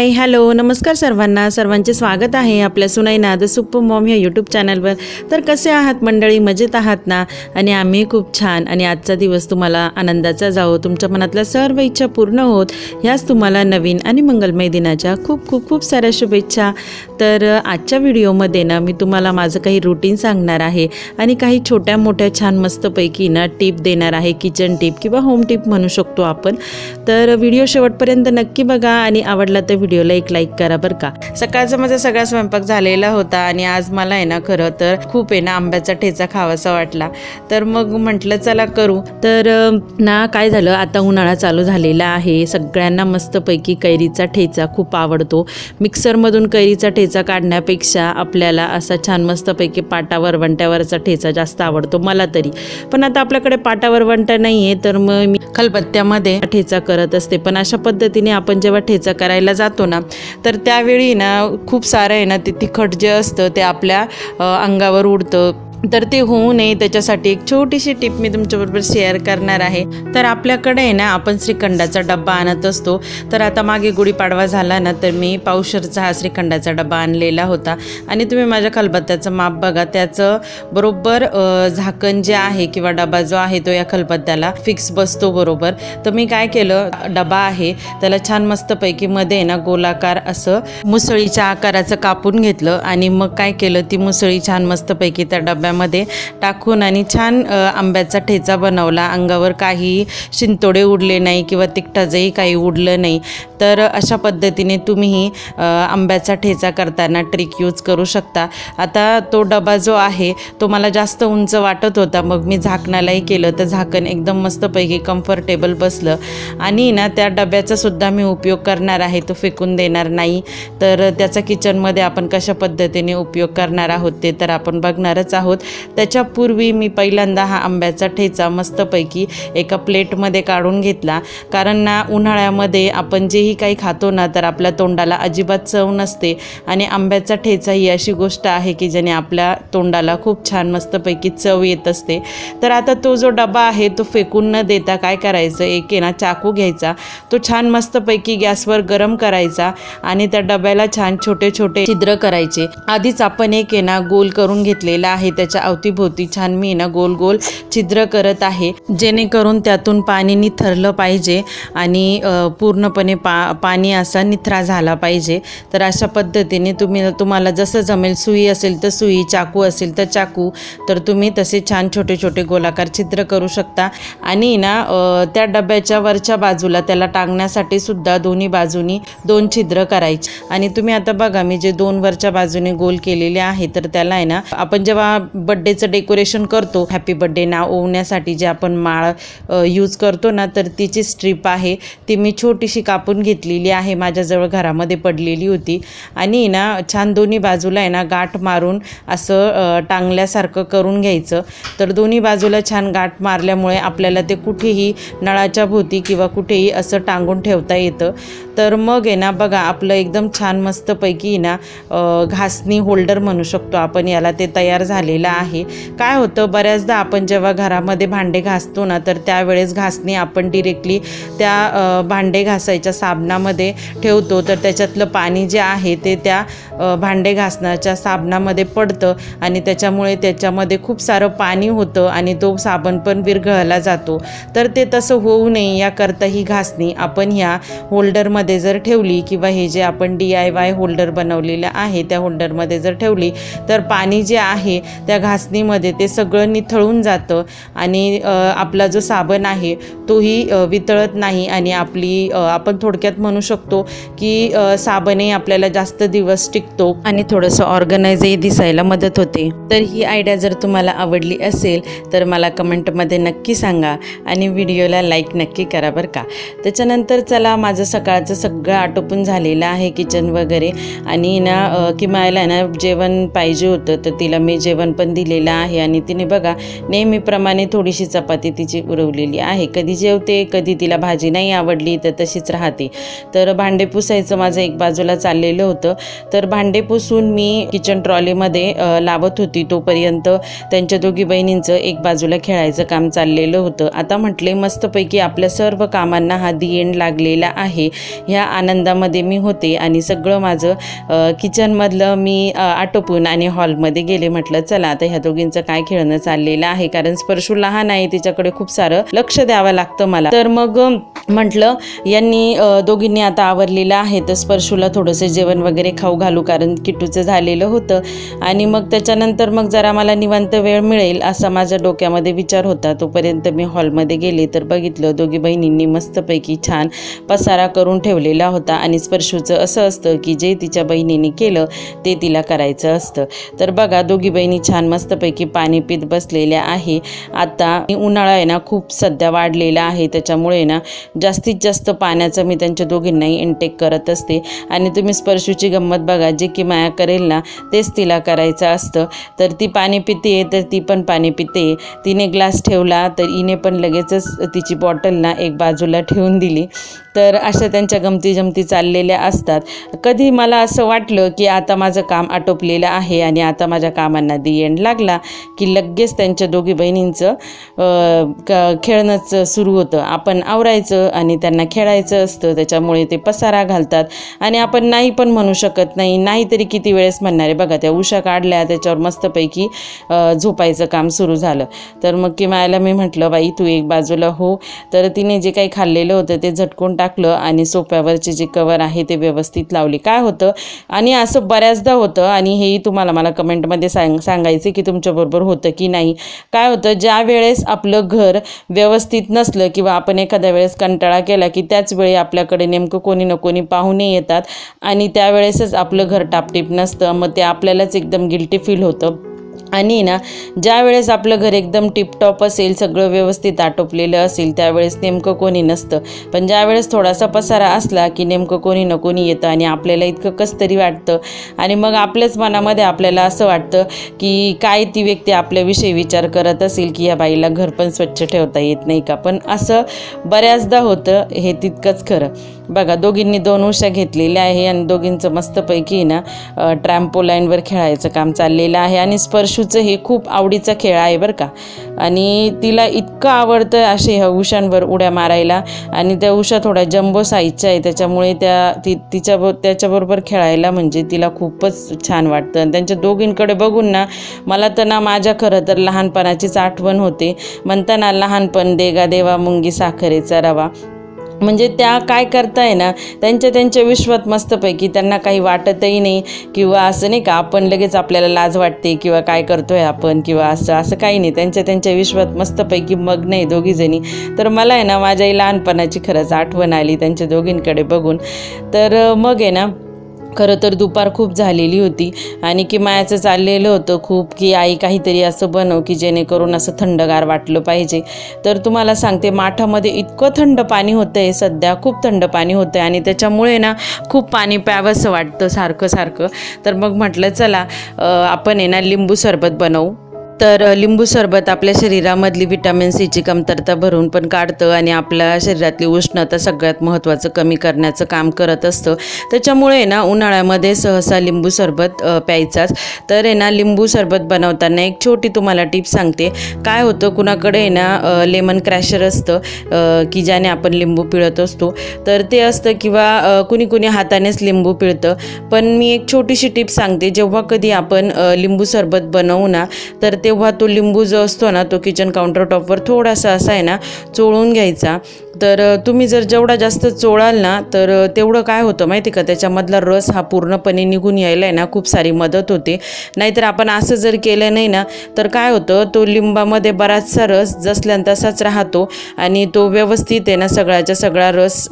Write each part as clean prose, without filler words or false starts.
Hi hello नमस्कार सर्वांना सर्वांचे स्वागत आहे आपल्या सुनैना द सुपर मॉम या यूट्यूब चॅनलवर। तर कसे आहात मंडळी, मजेत आहात ना? आणि आम्ही खूप छान। आणि आजचा दिवस तुम्हाला आनंदाचा जावो, तुमच्या मनातल्या सर्व इच्छा पूर्ण होत याच तुम्हाला नवीन आणि मंगलमय दिनाच्या खूप खूप खूप साऱ्या शुभेच्छा। तर आजच्या व्हिडिओमध्ये ना मी तुम्हाला माझं काही रूटीन सांगणार आहे आणि काही छोट्या मोठ्या छान मस्तपैकी ना टिप देणार आहे, किचन टिप किंवा होम टिप म्हणू शकतो आपण। तर व्हिडिओ शेवटपर्यंत नक्की बघा आणि आवडला तर व्हिडिओला एक लाईक करा बरं का। सकाळचा माझा सगळा स्वयंपाक झालेला होता आणि आज मला आहे ना खरं तर खूप आहे ना आंब्याचा ठेचा खावासा वाटला, तर मग म्हटलं चला करू। तर ना काय झालं, आता उन्हाळा चालू झालेला आहे, सगळ्यांना मस्तपैकी कैरीचा ठेचा खूप आवडतो। मिक्सरमधून कैरीचा ठेचा काढण्यापेक्षा आपल्याला असा छान मस्तपैकी पाटावर वंट्यावरचा ठेचा जास्त आवडतो मला तरी। पण आता आपल्याकडे पाटावर वंटा नाही आहे, तर मग मी खलबत्त्यामध्ये ठेचा करत असते। पण अशा पद्धतीने आपण जेव्हा ठेचा करायला जातो ना, तर त्यावेळी ना खूप सारं आहे ना ते तिखट जे असतं ते आपल्या अंगावर उडतं। तर ते होऊ नये त्याच्यासाठी एक छोटीशी टिप मी तुमच्याबरोबर शेअर करणार आहे। तर आपल्याकडे आहे ना आपण श्रीखंडाचा डब्बा आणत असतो। तर आता मागे गुढीपाडवा झाला ना, तर मी पावशरचा हा श्रीखंडाचा डब्बा आणलेला होता आणि तुम्ही माझ्या खलबत्त्याचं माप बघा, त्याचं बरोबर झाकण जे आहे किंवा डबा जो आहे तो या खलबत्त्याला फिक्स बसतो बरोबर। तर मी काय केलं, डबा आहे त्याला छान मस्तपैकी मध्ये ना गोलाकार असं मुसळीच्या आकाराचं कापून घेतलं आणि मग काय केलं, ती मुसळी छान मस्तपैकी त्या डब्यामध्ये टाकून आणि छान आंब्याचा ठेचा बनवला। अंगावर काही शिंतोडे उडले नाही किंवा तिखटाचंही काही उडलं नाही। तर अशा पद्धतीने तुम्ही आंब्याचा ठेचा करताना ट्रिक यूज करू शकता। आता तो डबा जो आहे तो मला जास्त उंच वाटत होता, मग मी झाकणालाही केलं तर झाकण एकदम मस्तपैकी कम्फर्टेबल बसलं। आणि ना त्या डब्याचा सुद्धा मी उपयोग करणार आहे, तो फेकून देणार नाही। तर त्याचा किचनमध्ये आपण कशा पद्धतीने उपयोग करणार आहोत ते तर आपण बघणारच आहोत। त्याच्यापूर्वी मी पहिल्यांदा हा आंब्याचा ठेचा मस्तपैकी एका प्लेटमध्ये काढून घेतला, कारण ना उन्हाळ्यामध्ये आपण जेही काही खातो ना तर आपल्या तोंडाला अजिबात चव नसते आणि आंब्याचा ठेचा ही अशी गोष्ट आहे की ज्याने आपल्या तोंडाला खूप छान मस्तपैकी चव येत असते। तर आता तो जो डबा आहे तो फेकून न देता काय करायचं, एक आहे ना चाकू घ्यायचा, तो छान मस्तपैकी गॅसवर गरम करायचा आणि त्या डब्याला छान छोटे छोटे छिद्र करायचे। आधीच आपण एक आहे ना गोल करून घेतलेला आहे, त्याच्या अवतीभोवती छान मी ना गोल गोल छिद्र करत आहे, जेणेकरून त्यातून पाणी निथरलं पाहिजे आणि पूर्णपणे पाणी असा निथरा झाला पाहिजे। तर अशा पद्धतीने तुम्हाला जसं जमेल, सुई असेल तर सुई, चाकू असेल तर चाकू, तर तुम्ही तसे छान छोटे छोटे गोलाकार छिद्र करू शकता। आणि ना त्या डब्याच्या वरच्या बाजूला त्याला टांगण्यासाठी सुद्धा दोन्ही बाजूनी 2 छिद्र करायचे। आणि तुम्ही आता बघा, मी जे 2 वरच्या बाजूने गोल केलेले आहे तर त्याला आहे ना आपण जेव्हा बड्डेचं डेकोरेशन करतो, हॅपी बड्डे नाव ओवण्यासाठी जे आपण माळ यूज करतो ना, तर तिची स्ट्रीप आहे ती मी छोटीशी कापून घेतलेली आहे, माझ्याजवळ घरामध्ये पडलेली होती। आणि ना छान दोन्ही बाजूला आहे ना गाठ मारून असं टांगल्यासारखं करून घ्यायचं। तर दोन्ही बाजूला छान गाठ मारल्यामुळे आपल्याला ते कुठेही नळाच्या भोवती किंवा कुठेही असं टांगून ठेवता येतं। तर मग आहे ना बघा, आपलं एकदम छान मस्तपैकी ना घासणी होल्डर म्हणू शकतो आपण याला, ते तयार झालेलं आहे। काय होतं, बऱ्याचदा आपण जेव्हा घरामध्ये भांडे घासतो ना, तर त्यावेळेस घासणी आपण डिरेक्टली त्या भांडे घासायच्या साबणामध्ये ठेवतो, तर त्याच्यातलं पाणी जे आहे ते त्या भांडे घासण्याच्या साबणामध्ये पडतं आणि त्याच्यामध्ये खूप सारं पाणी होतं आणि तो साबण पण विरघळला जातो। तर ते तसं होऊ नये याकरता ही घासणी आपण ह्या होल्डरमध्ये जर ठेवली किंवा हे जे आपण DIY होल्डर बनवलेलं आहे त्या होल्डरमध्ये जर ठेवली, तर पाणी जे आहे त्या घासणीमध्ये ते सगळं निथळून जातं आणि आपला जो साबण आहे तोही वितळत नाही आणि आपण थोडक्यात म्हणू शकतो की साबणही आपल्याला जास्त दिवस टिकतो आणि थोडंसं ऑर्गनाइजही दिसायला मदत होते। तर ही आयडिया जर तुम्हाला आवडली असेल तर मला कमेंटमध्ये नक्की सांगा आणि व्हिडिओला लाईक नक्की करा बरं का। त्याच्यानंतर चला, माझं सकाळचं सगळं आटोपून झालेलं आहे किचन वगैरे। आणि ना किमायला ना जेवण पाहिजे होतं, तर तिला मी जेवण पण दिलेलं आहे आणि तिने बघा नेहमीप्रमाणे थोडीशी चपाती तिची उरवलेली आहे। कधी जेवते, कधी तिला भाजी नाही आवडली तर तशीच राहते। तर भांडे पुसायचं माझं एक बाजूला चाललेलं होतं. तर भांडे पुसून मी किचन ट्रॉलीमध्ये लावत होती, तोपर्यंत त्यांच्या दोघी बहिणींचं एक बाजूला खेळायचं काम चाललेलं होतं. आता म्हटले मस्तपैकी आपल्या सर्व कामांना हा दी एंड लागलेला आहे. ह्या आनंदामध्ये मी होते आणि सगळं माझं किचनमधलं मी आटोपून आणि हॉलमध्ये गेले. म्हटलं चला आता ह्या दोघींचं काय खेळणं चाललेलं आहे, कारण स्पर्शू लहान आहे, तिच्याकडे खूप सारं लक्ष द्यावं लागतं मला. तर मग म्हटलं यांनी दोघींनी आता आवरलेलं आहे, तर स्पर्शूला थोडंसं जेवण वगैरे खाऊ घालू, कारण किट्टूचं झालेलं होतं. आणि मग त्याच्यानंतर मग जरा मला निवांत वेळ मिळेल असा माझ्या डोक्यामध्ये विचार होता. तोपर्यंत मी हॉलमध्ये गेले तर बघितलं दोघी बहिणींनी मस्तपैकी छान पसारा करून ठेवलेला होता. आणि स्पर्शूचं असं असतं की जे तिच्या बहिणीने केलं ते तिला करायचं असतं. तर बघा दोघी बहिणी छान मस्तपैकी पाणी पीत बसलेल्या आहे. आता उन्हाळा आहे ना खूप सध्या वाढलेला आहे, त्याच्यामुळे ना जास्तीत जास्त पाण्याचं मी त्यांच्या दोघींनाही इनटेक करत असते. आणि तुम्ही स्पर्शूची गंमत बघा, जे की माया करेल ना तेच तिला करायचं असतं. तर ती पाणी पिते तर ती पण पाणी पिते. तिने ग्लास ठेवला तर हिने पण लगेचच तिची बॉटल ना एक बाजूला ठेवून दिली. तर अशा त्यांच्या गमती जमती चाललेल्या असतात. कधी मला असं वाटलं की आता माझं काम आटोपलेलं आहे आणि आता माझ्या कामांना दी एंड लागला की लगेच त्यांच्या दोघी बहिणींचं खेळणंच सुरू होतं. आपण आवरायचं आणि त्यांना खेळायचं असतं, त्याच्यामुळे ते पसारा घालतात. आणि आपण नाही पण म्हणू शकत नाही, नाहीतरी किती वेळेस म्हणणारे. बघा त्या उशा काढल्या, त्याच्यावर मस्तपैकी झोपायचं काम सुरू झालं. तर मग की मायाला मी म्हटलं बाई तू एक बाजूला हो. तर तिने जे काही खाल्लेलं होतं ते झटकून टाकलं आणि सोफ्यावरचे जे कवर आहे ते व्यवस्थित लावली. काय होतं आणि असं बऱ्याचदा होतं, आणि हेही तुम्हाला मला कमेंटमध्ये सांगायचे की तुमच्याबरोबर होतं की नाही. काय होतं, ज्या वेळेस आपलं घर व्यवस्थित नसलं किंवा आपण एखाद्या वेळेस कंटाळा केला की त्याच वेळी आपल्याकडे नेमकं कोणी ना कोणी पाहुणे येतात आणि त्यावेळेसच आपलं घर टापटीप नसतं. मग ते आपल्यालाच एकदम गिल्टी फील होतं. आणि ना ज्या वेळेस आपलं घर एकदम टिपटॉप असेल, सगळं व्यवस्थित आटोपलेलं असेल, त्यावेळेस नेमकं कोणी नसतं. पण ज्या वेळेस थोडासा पसारा असला की नेमकं कोणी ना कोणी येतं आणि आपल्याला इतकं कसं तरी वाटतं. आणि मग आपल्याच मनामध्ये आपल्याला असं वाटतं की काय ती व्यक्ती आपल्याविषयी विचार करत असेल की या बाईला घर पण स्वच्छ ठेवता येत नाही का. पण असं बऱ्याचदा होतं, हे तितकंच खरं. बघा दोघींनी 2 उशा घेतलेल्या आहे आणि दोघींचं मस्तपैकी ना ट्रॅम्पोलाईनवर खेळायचं काम चाललेलं आहे. आणि स्पर्शूचं हे खूप आवडीचा खेळ आहे बरं का. आणि तिला इतकं आवडतं असे ह्या उशांवर उड्या मारायला. आणि त्या उशा थोड्या जम्बो साईजच्या आहे, त्याच्यामुळे त्याच्याबरोबर खेळायला म्हणजे तिला खूपच छान वाटतं. आणि त्यांच्या दोघींकडे बघून ना मला तर ना माझ्या खरं तर लहानपणाचीच आठवण होते. म्हणताना लहानपण देगा देवा मुंगी साखरेचा रवा. म्हणजे त्या काय करताय ना त्यांच्या विश्वात मस्तपैकी, त्यांना काही वाटतही नाही किंवा असं नाही का आपण लगेच आपल्याला लाज वाटते किंवा काय करतोय आपण किंवा असं काही नाही. त्यांच्या विश्वात मस्तपैकी मग्न आहे दोघीजणी. तर मला आहे ना माझ्या लहानपणाची खरंच आठवण आली त्यांच्या दोघींकडे बघून. तर मग आहे ना खरं तर दुपार खूप झालेली होती आणि की मायाचं चाललेलं होतं खूप की आई काहीतरी असं बनव की जेणेकरून असं थंडगार वाटलं पाहिजे. तर तुम्हाला सांगते माठामध्ये इतकं थंड पाणी होतं आहे सध्या, खूप थंड पाणी होतं आहे आणि त्याच्यामुळे ना खूप पाणी प्यावंसं वाटतं सारखं. तर मग म्हटलं चला आपण आहे ना लिंबू सरबत बनवू. तर लिंबू सरबत आपल्या शरीरामधली व्हिटॅमिन सीची कमतरता भरून पण काढतं आणि आपल्या शरीरातली उष्णता सगळ्यात महत्त्वाचं कमी करण्याचं काम करत असतं. त्याच्यामुळे ना उन्हाळ्यामध्ये सहसा लिंबू सरबत प्यायचाच. तर आहे ना लिंबू सरबत बनवताना एक छोटी तुम्हाला टिप सांगते. काय होतं कुणाकडे आहे ना लेमन क्रॅशर असतं की ज्याने आपण लिंबू पिळत असतो, तर ते असतं किंवा कुणी हातानेच लिंबू पिळतं. पण मी एक छोटीशी टिप सांगते, जेव्हा कधी आपण लिंबू सरबत बनवू ना तर तेव्हा तो लिंबू जो असतो ना तो किचन काउंटर टॉपवर थोडासा असा आहे ना चोळून घ्यायचा. तर तुम्ही जर जेवढा जास्त चोळाल ना तर तेवढं काय होतं माहिती का, त्याच्यामधला रस हा पूर्णपणे निघून यायला आहे ना खूप सारी मदत होते. नाहीतर आपण असं जर केलं नाही ना तर काय होतं, तो लिंबामध्ये बराचसा रस जसल्या तसाच राहतो आणि तो व्यवस्थित आहे ना सगळा रस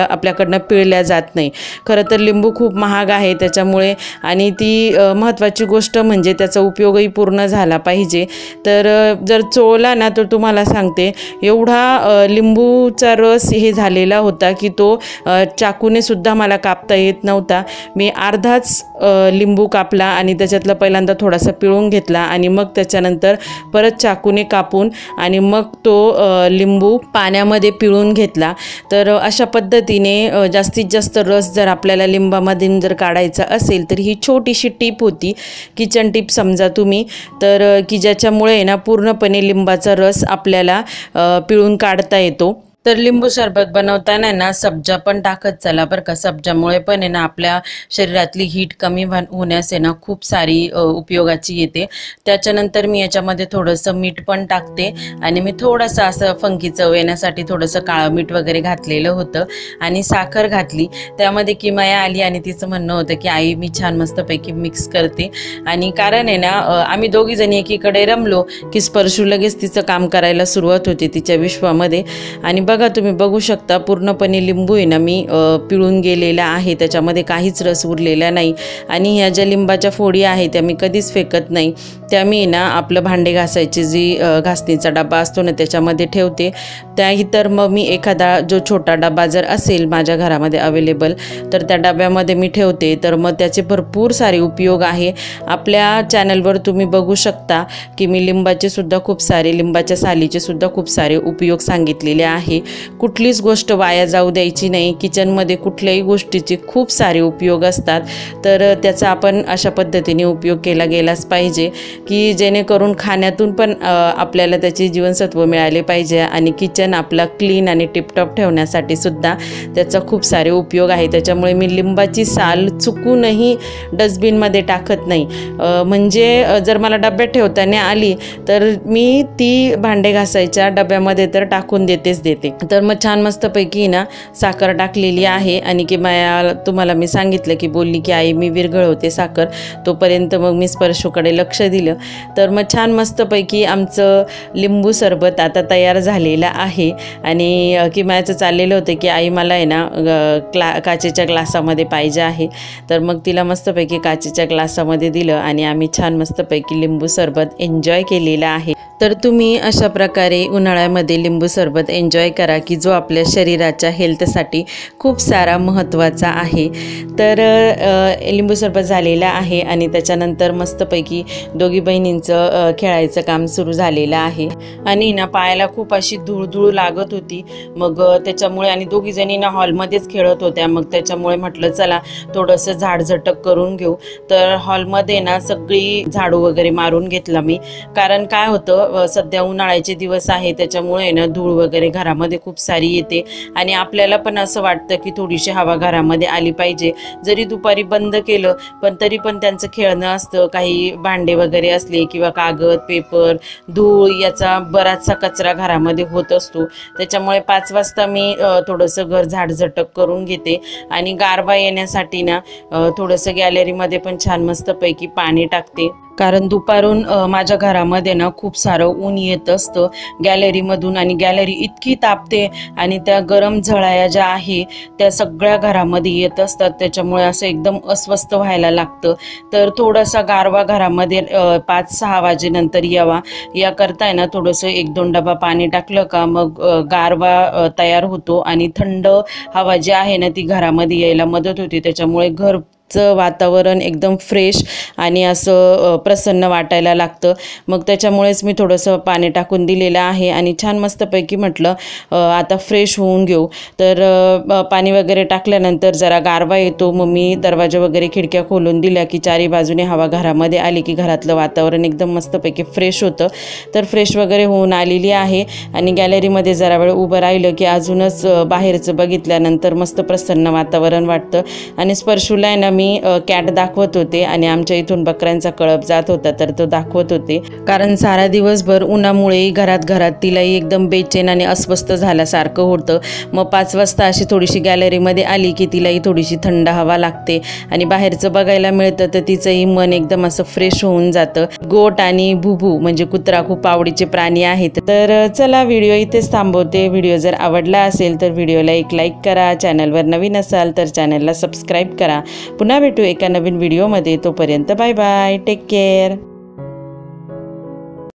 आपल्याकडनं पिळल्या जात नाही. खरं तर लिंबू खूप महाग आहे त्याच्यामुळे, आणि ती महत्त्वाची गोष्ट म्हणजे त्याचा उपयोग उपयोगही पूर्ण झाला पाहिजे. तर जर चोळला ना तर तुम्हाला सांगते एवढा लिंबूचा रस हे झालेला होता की तो चाकूने सुद्धा मला कापता येत नव्हता. मी अर्धाच लिंबू कापला आणि त्याच्यातला पहिल्यांदा थोडासा पिळून घेतला आणि मग त्याच्यानंतर परत चाकूने कापून आणि मग तो लिंबू पाण्यामध्ये पिळून घेतला. तर अशा पद्धतीने जास्तीत जास्त रस जर आपल्याला लिंबामधून जर काढायचा असेल तर ही छोटीशी टिप होती, किचन टिप समजा तुम्ही, तर की ज्याच्यामुळे ना पूर्णपणे लिंबाचा रस आपल्याला पिळून काढता येतो. तर लिंबू सरबत बनवताना ना सब्जा पण टाकत चला बरं का. सब्जामुळे पण आहे ना आपल्या शरीरातली हीट कमी होण्यास आहे ना खूप सारी उपयोगाची येते. त्याच्यानंतर मी याच्यामध्ये थोडंसं मीठ पण टाकते आणि मी थोडंसं असं फंकी चव येण्यासाठी थोडंसं काळं मीठ वगैरे घातलेलं होतं आणि साखर घातली. त्यामध्ये किमया आली आणि तिचं म्हणणं होतं की आई मी छान मस्तपैकी मिक्स करते. आणि कारण आहे ना आम्ही दोघीजणी एकीकडे रमलो की स्पर्शू लगेच तिचं काम करायला सुरुवात होती तिच्या विश्वामध्ये. आणि बघा तुम्ही बघू शकता पूर्णपणे लिंबू आहे ना मी पिळून गेलेला आहे, त्याच्यामध्ये काहीच रस उरलेला नाही. आणि ह्या ज्या लिंबाच्या फोडी आहेत त्या मी कधीच फेकत नाही. त्या मी ना आपलं भांडे घासायची जी घासणीचा डबा असतो ना त्याच्यामध्ये ठेवते. त्याही तर मग मी एखादा जो छोटा डबा जर असेल माझ्या घरामध्ये अवेलेबल तर त्या डब्यामध्ये मी ठेवते. तर मग त्याचे भरपूर सारे उपयोग आहे. आपल्या चॅनलवर तुम्ही बघू शकता की मी लिंबाचे सुद्धा खूप सारे, लिंबाच्या सालीचे सुद्धा खूप सारे उपयोग सांगितलेले आहे. कुठलीच गोष्ट वाया जाऊ द्यायची नाही. किचनमध्ये कुठल्याही गोष्टीचे खूप सारे उपयोग असतात. तर त्याचा आपण अशा पद्धतीने उपयोग केला गेलाच पाहिजे की जेणेकरून खाण्यातून पण आपल्याला त्याचे जीवनसत्व मिळाले पाहिजे आणि किचन आपला क्लीन आणि टिपटॉप ठेवण्यासाठी सुद्धा त्याचा खूप सारे उपयोग आहे. त्याच्यामुळे मी लिंबाची साल चुकूनही डस्टबिनमध्ये टाकत नाही. म्हणजे जर मला डब्यात ठेवताना आली तर मी ती भांडे घासायच्या डब्यामध्ये तर टाकून देते. तर मग छान मस्तपैकी ना साखर टाकलेली आहे आणि की तुम्हाला मी सांगितलं की बोलली की आई मी विरघळवते साखर, तोपर्यंत मग मी स्पर्शूकडे लक्ष दिलं. तर मग छान मस्तपैकी आमचं लिंबू सरबत आता तयार झालेलं आहे. आणि किमयाचं चाललेलं होतं की आई मला आहे ना काचेच्या ग्लासामध्ये पाहिजे आहे. तर मग तिला मस्तपैकी काचेच्या ग्लासामध्ये दिलं आणि आम्ही छान मस्तपैकी लिंबू सरबत एन्जॉय केलेलं आहे. तर तुम्ही अशा प्रकारे उन्हाळ्यामध्ये लिंबू सरबत एन्जॉय करा की जो आपल्या शरीराच्या हेल्थसाठी खूप सारा महत्त्वाचा आहे. तर लिंबू सरबत झालेला आहे आणि त्याच्यानंतर मस्तपैकी दोघी बहिणींचं खेळायचं काम सुरू झालेलं आहे. आणि ना पायाला खूप अशी धूळ लागत होती. मग त्याच्यामुळे आणि दोघीजणी ना हॉलमध्येच खेळत होत्या. मग त्याच्यामुळे म्हटलं चला थोडंसं झाडझटक करून घेऊ. तर हॉलमध्ये ना सगळी झाडू वगैरे मारून घेतला मी. कारण काय होतं सध्या उन्हाळ्याचे दिवस आहे त्याच्यामुळे ना धूळ वगैरे घरामध्ये खूप सारी येते आणि आपल्याला पण असं वाटतं की थोडीशी हवा घरामध्ये आली पाहिजे. जरी दुपारी बंद केलं पण तरी पण त्यांचं खेळणं असतं. काही भांडे वगैरे असले किंवा कागद पेपर धूळ याचा बराचसा कचरा घरामध्ये होत असतो. त्याच्यामुळे 5 वाजता मी थोडंसं घर झाडझटक करून घेते आणि गारवा येण्यासाठी ना थोडंसं गॅलरीमध्ये पण छान मस्तपैकी पाणी टाकते. कारण दुपारून माझ्या घरामध्ये ना खूप सारं ऊन येत असतं गॅलरीमधून आणि गॅलरी इतकी तापते आणि त्या गरम झळाया ज्या आहे त्या सगळ्या घरामध्ये येत असतात. त्याच्यामुळे असं एकदम अस्वस्थ व्हायला लागतं. तर थोडासा गारवा घरामध्ये 5-6 वाजेनंतर यावा याकरता ना थोडंसं 1-2 डबा पाणी टाकलं का मग गारवा तयार होतो आणि थंड हवा जी आहे ना ती घरामध्ये यायला मदत होते. त्याच्यामुळे घरचं वातावरण एकदम फ्रेश आणि असं प्रसन्न वाटायला लागतं. मग त्याच्यामुळेच मी थोडंसं पाणी टाकून दिलेलं आहे आणि छान मस्तपैकी म्हटलं आता फ्रेश होऊन घेऊ. तर पाणी वगैरे टाकल्यानंतर जरा गारवा येतो. मग मी दरवाजा वगैरे खिडक्या खोलून दिल्या की चारी बाजूने हवा घरामध्ये आली की घरातलं वातावरण एकदम मस्तपैकी फ्रेश होतं. तर फ्रेश वगैरे होऊन आलेली आहे आणि गॅलरीमध्ये जरा वेळ उभं राहिलं की अजूनच बाहेरचं बघितल्यानंतर मस्त प्रसन्न वातावरण वाटतं. आणि स्पर्शूला ना मी कॅट दाखवत होते आणि आमच्या इथून बकऱ्यांचा कळप जात होता तर तो दाखवत होते. कारण सारा दिवसभर उन्हामुळे घरात तिलाही एकदम बेचैन आणि अस्वस्थ झाल्यासारखं होतं. मग 5 वाजता अशी थोडीशी गॅलरीमध्ये आली की तिलाही थोडीशी थंड हवा लागते आणि बाहेरचं बघायला मिळतं तर तिचंही मन एकदम असं फ्रेश होऊन जातं. गोट आणि भुभू म्हणजे कुत्रा खूप आवडीचे प्राणी आहेत. तर चला व्हिडिओ इथेच थांबवते. व्हिडिओ जर आवडला असेल तर व्हिडिओला एक लाईक करा. चॅनलवर नवीन असाल तर चॅनलला सबस्क्राईब करा. पुन्हा भेटू एका नवीन व्हिडिओमध्ये. तोपर्यंत बाय बाय. Take care.